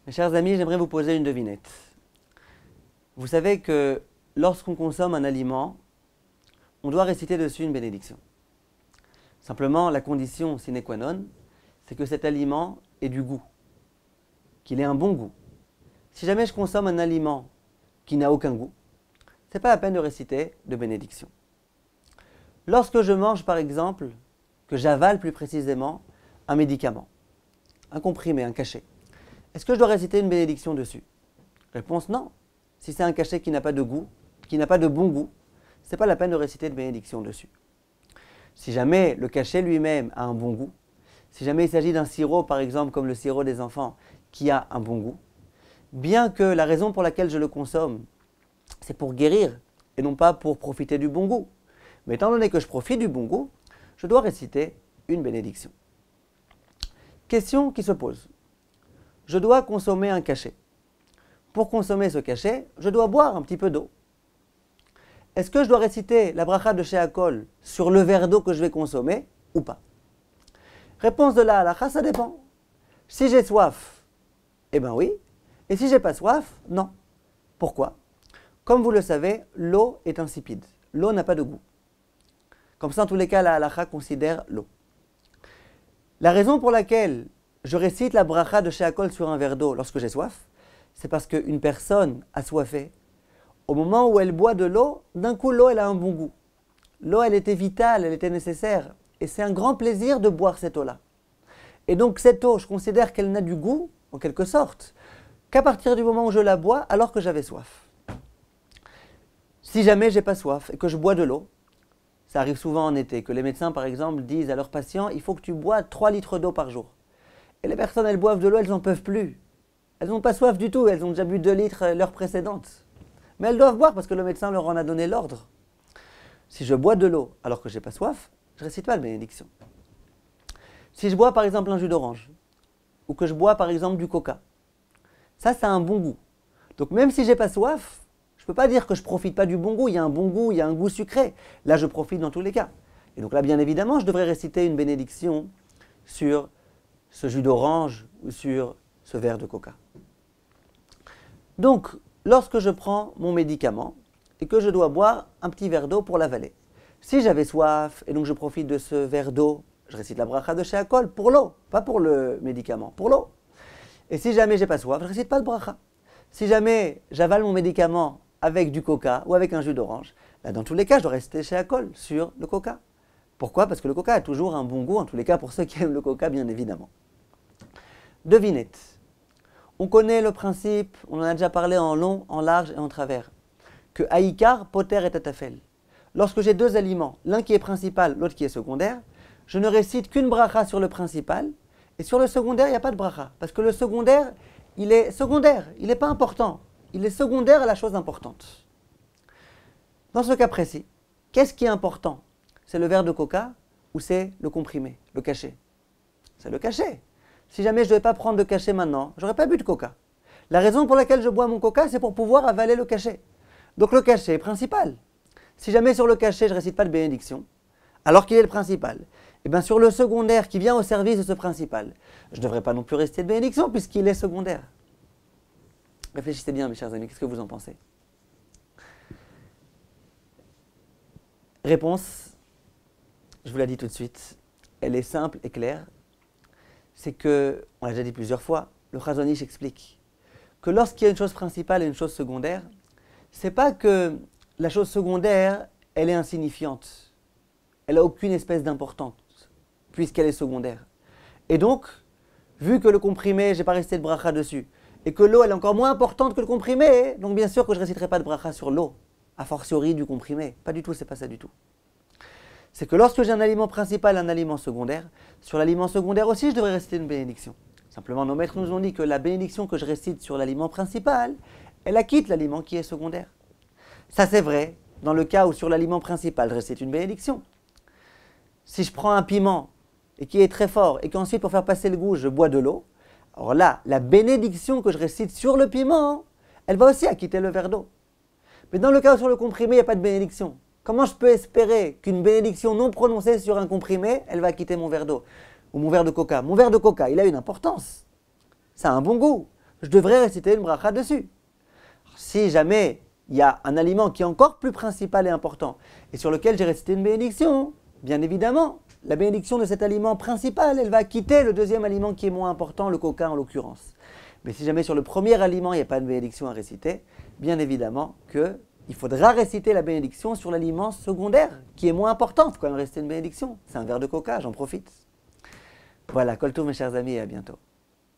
Mes chers amis, j'aimerais vous poser une devinette. Vous savez que lorsqu'on consomme un aliment, on doit réciter dessus une bénédiction. Simplement, la condition sine qua non, c'est que cet aliment ait du goût, qu'il ait un bon goût. Si jamais je consomme un aliment qui n'a aucun goût, ce n'est pas la peine de réciter de bénédiction. Lorsque je mange, par exemple, que j'avale plus précisément un médicament, un comprimé, un cachet, est-ce que je dois réciter une bénédiction dessus? Réponse non. Si c'est un cachet qui n'a pas de goût, qui n'a pas de bon goût, ce n'est pas la peine de réciter de bénédiction dessus. Si jamais le cachet lui-même a un bon goût, si jamais il s'agit d'un sirop, par exemple, comme le sirop des enfants, qui a un bon goût, bien que la raison pour laquelle je le consomme, c'est pour guérir et non pas pour profiter du bon goût. Mais étant donné que je profite du bon goût, je dois réciter une bénédiction. Question qui se pose. Je dois consommer un cachet. Pour consommer ce cachet, je dois boire un petit peu d'eau. Est-ce que je dois réciter la bracha de Sheakol sur le verre d'eau que je vais consommer ou pas? Réponse de la halakha, ça dépend. Si j'ai soif, eh bien oui. Et si j'ai pas soif, non. Pourquoi? Comme vous le savez, l'eau est insipide. L'eau n'a pas de goût. Comme ça, en tous les cas, la halakha considère l'eau. La raison pour laquelle je récite la bracha de Sheakol sur un verre d'eau lorsque j'ai soif, c'est parce qu'une personne assoiffée, au moment où elle boit de l'eau, d'un coup l'eau elle a un bon goût. L'eau elle était vitale, elle était nécessaire. Et c'est un grand plaisir de boire cette eau-là. Et donc cette eau, je considère qu'elle n'a du goût, en quelque sorte, qu'à partir du moment où je la bois alors que j'avais soif. Si jamais j'ai pas soif et que je bois de l'eau, ça arrive souvent en été, que les médecins par exemple disent à leurs patients, il faut que tu bois 3 litres d'eau par jour. Et les personnes elles boivent de l'eau, elles n'en peuvent plus. Elles n'ont pas soif du tout, elles ont déjà bu 2 litres l'heure précédente. Mais elles doivent boire parce que le médecin leur en a donné l'ordre. Si je bois de l'eau alors que je n'ai pas soif, je ne récite pas la bénédiction. Si je bois par exemple un jus d'orange, ou que je bois par exemple du coca, ça a un bon goût. Donc même si je n'ai pas soif, je ne peux pas dire que je ne profite pas du bon goût, il y a un bon goût, il y a un goût sucré. Là je profite dans tous les cas. Et donc là bien évidemment je devrais réciter une bénédiction sur ce jus d'orange ou sur ce verre de coca. Donc, lorsque je prends mon médicament et que je dois boire un petit verre d'eau pour l'avaler, si j'avais soif et donc je profite de ce verre d'eau, je récite la bracha de Sheakol pour l'eau, pas pour le médicament, pour l'eau. Et si jamais j'ai pas soif, je récite pas de bracha. Si jamais j'avale mon médicament avec du coca ou avec un jus d'orange, là, dans tous les cas, je dois rester Sheakol sur le coca. Pourquoi? Parce que le coca a toujours un bon goût, en tous les cas pour ceux qui aiment le coca, bien évidemment. Devinette. On connaît le principe, on en a déjà parlé en long, en large et en travers, que Haïkar, Poter et Tatafel. Lorsque j'ai deux aliments, l'un qui est principal, l'autre qui est secondaire, je ne récite qu'une bracha sur le principal, et sur le secondaire, il n'y a pas de bracha. Parce que le secondaire, il n'est pas important. Il est secondaire à la chose importante. Dans ce cas précis, qu'est-ce qui est important? C'est le verre de coca ou c'est le comprimé, le cachet? C'est le cachet. Si jamais je ne devais pas prendre de cachet maintenant, je n'aurais pas bu de coca. La raison pour laquelle je bois mon coca, c'est pour pouvoir avaler le cachet. Donc le cachet est principal. Si jamais sur le cachet, je ne récite pas de bénédiction, alors qu'il est le principal, et bien sur le secondaire qui vient au service de ce principal, je ne devrais pas non plus réciter de bénédiction puisqu'il est secondaire. Réfléchissez bien mes chers amis, qu'est-ce que vous en pensez? Réponse, je vous la dis tout de suite, elle est simple et claire. C'est que, on l'a déjà dit plusieurs fois, le Chazon Ish explique que lorsqu'il y a une chose principale et une chose secondaire, c'est pas que la chose secondaire, elle est insignifiante. Elle n'a aucune espèce d'importance, puisqu'elle est secondaire. Et donc, vu que le comprimé, j'ai pas resté de bracha dessus, et que l'eau, elle est encore moins importante que le comprimé, donc bien sûr que je ne réciterai pas de bracha sur l'eau, a fortiori du comprimé. Pas du tout, c'est pas ça du tout. C'est que lorsque j'ai un aliment principal et un aliment secondaire, sur l'aliment secondaire aussi, je devrais réciter une bénédiction. Simplement, nos maîtres nous ont dit que la bénédiction que je récite sur l'aliment principal, elle acquitte l'aliment qui est secondaire. Ça, c'est vrai dans le cas où sur l'aliment principal, je récite une bénédiction. Si je prends un piment et qui est très fort et qu'ensuite, pour faire passer le goût, je bois de l'eau, alors là, la bénédiction que je récite sur le piment, elle va aussi acquitter le verre d'eau. Mais dans le cas où sur le comprimé, il n'y a pas de bénédiction. Comment je peux espérer qu'une bénédiction non prononcée sur un comprimé, elle va quitter mon verre d'eau ou mon verre de coca? Mon verre de coca, il a une importance. Ça a un bon goût. je devrais réciter une bracha dessus. Si jamais il y a un aliment qui est encore plus principal et important et sur lequel j'ai récité une bénédiction, bien évidemment, la bénédiction de cet aliment principal, elle va quitter le deuxième aliment qui est moins important, le coca en l'occurrence. Mais si jamais sur le premier aliment, il n'y a pas de bénédiction à réciter, bien évidemment qu'il faudra réciter la bénédiction sur l'aliment secondaire, qui est moins important. Il faut quand même réciter une bénédiction. C'est un verre de coca, j'en profite. Voilà, Kol Tov mes chers amis, et à bientôt.